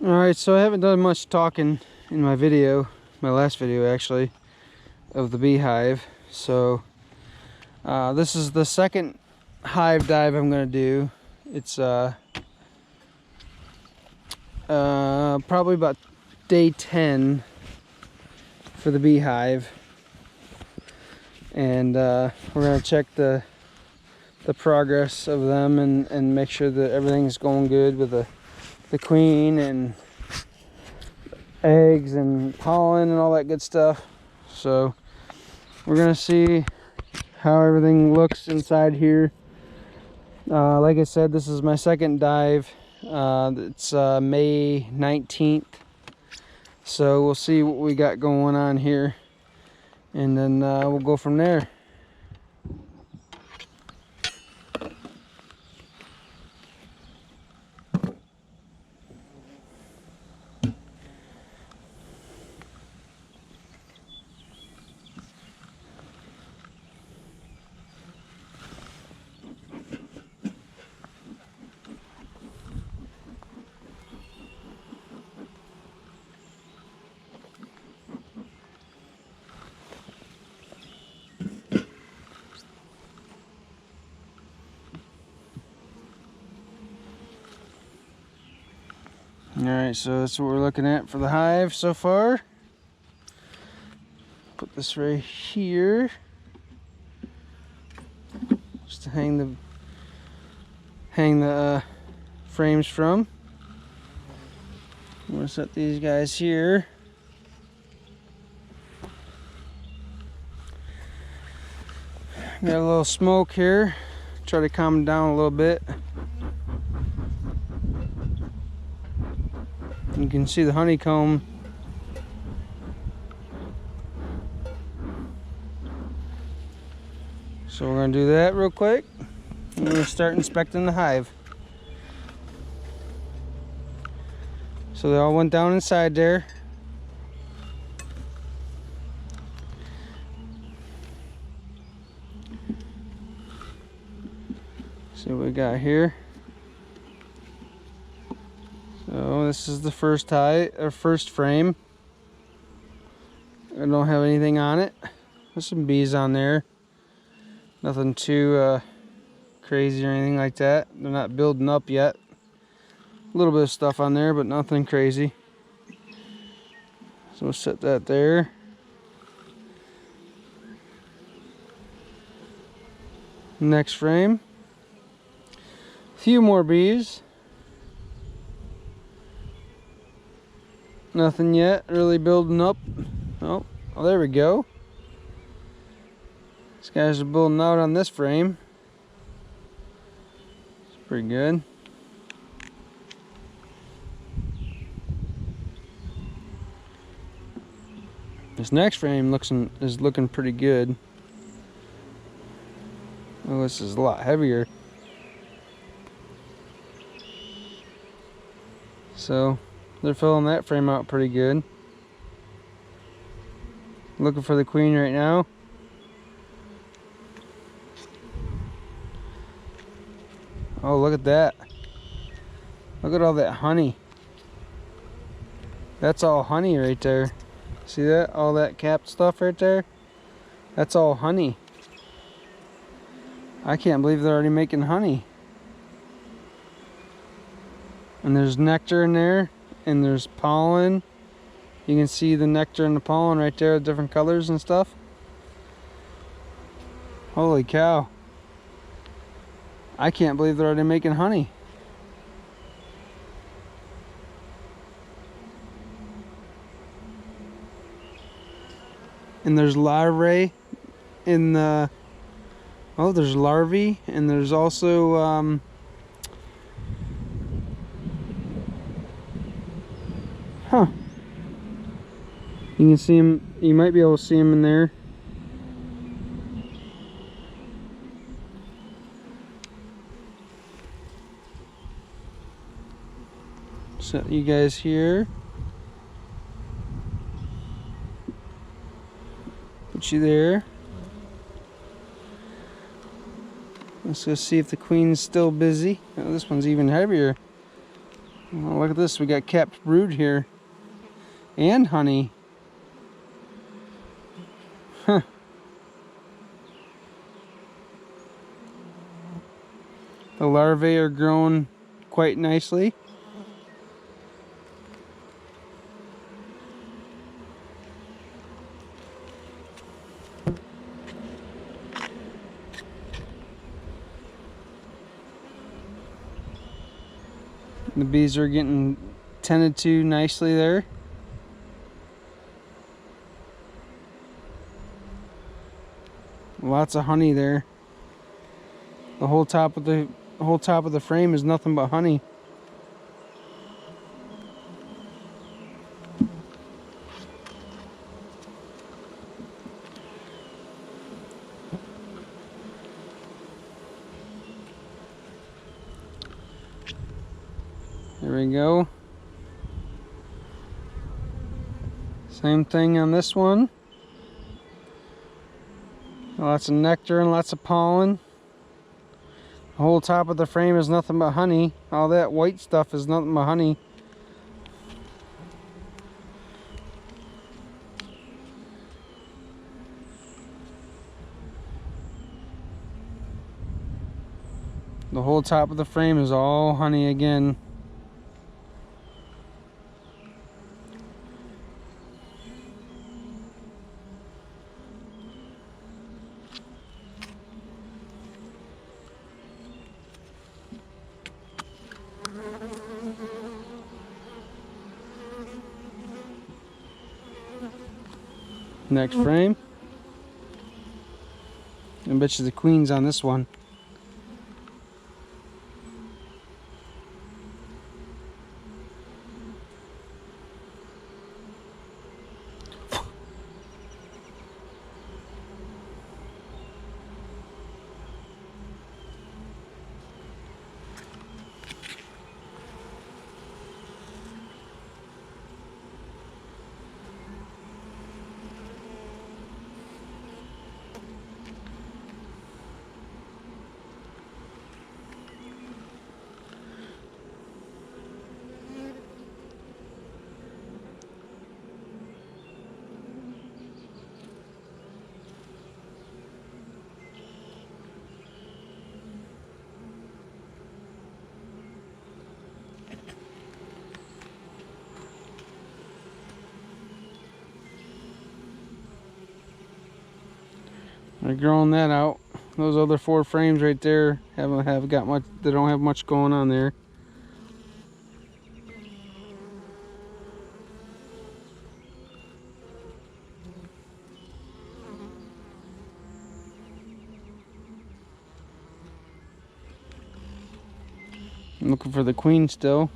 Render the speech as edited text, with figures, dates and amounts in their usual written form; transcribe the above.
Alright, so I haven't done much talking in my video, my last video actually, of the beehive. So this is the second hive dive I'm going to do. It's probably about day 10 for the beehive. And we're going to check the progress of them and make sure that everything's going good with the queen and eggs and pollen and all that good stuff. So we're gonna see how everything looks inside here. Like I said, this is my second dive. It's May 19th, so we'll see what we got going on here, and then we'll go from there. Alright, so that's what we're looking at for the hive so far. Put this right here just to hang the frames from. I'm gonna set these guys here. Got a little smoke here. Try to calm it down a little bit. You can see the honeycomb. So we're going to do that real quick. I'm going to start inspecting the hive. So they all went down inside there. See what we got here. So this is the first hive, or first frame. I don't have anything on it. There's some bees on there. Nothing too crazy or anything like that. They're not building up yet. A little bit of stuff on there, but nothing crazy. So we'll set that there. Next frame. A few more bees. Nothing yet really building up. Oh, there we go. These guys are building out on this frame. It's pretty good. This next frame is looking pretty good. Oh, this is a lot heavier. So they're filling that frame out pretty good. Looking for the queen right now. Oh, look at that. Look at all that honey. That's all honey right there. See that? All that capped stuff right there? That's all honey. I can't believe they're already making honey. And there's nectar in there, and there's pollen. You can see the nectar and the pollen right there, different colors and stuff. Holy cow. I can't believe they're already making honey. And there's larvae in the... Oh, there's larvae, and there's also... Huh. You can see them, you might be able to see them in there. Set you guys here. Put you there. Let's go see if the queen's still busy. Oh, this one's even heavier. Oh, look at this, we got capped brood here. And honey. Huh. The larvae are growing quite nicely. The bees are getting tended to nicely there. Lots of honey there. The whole top of the frame is nothing but honey. There we go. Same thing on this one. Lots of nectar and lots of pollen. The whole top of the frame is nothing but honey. All that white stuff is nothing but honey. The whole top of the frame is all honey again. Next frame. I bet you the queen's on this one. They're growing that out. Those other 4 frames right there have got much. They don't have much going on there. I'm looking for the queen still.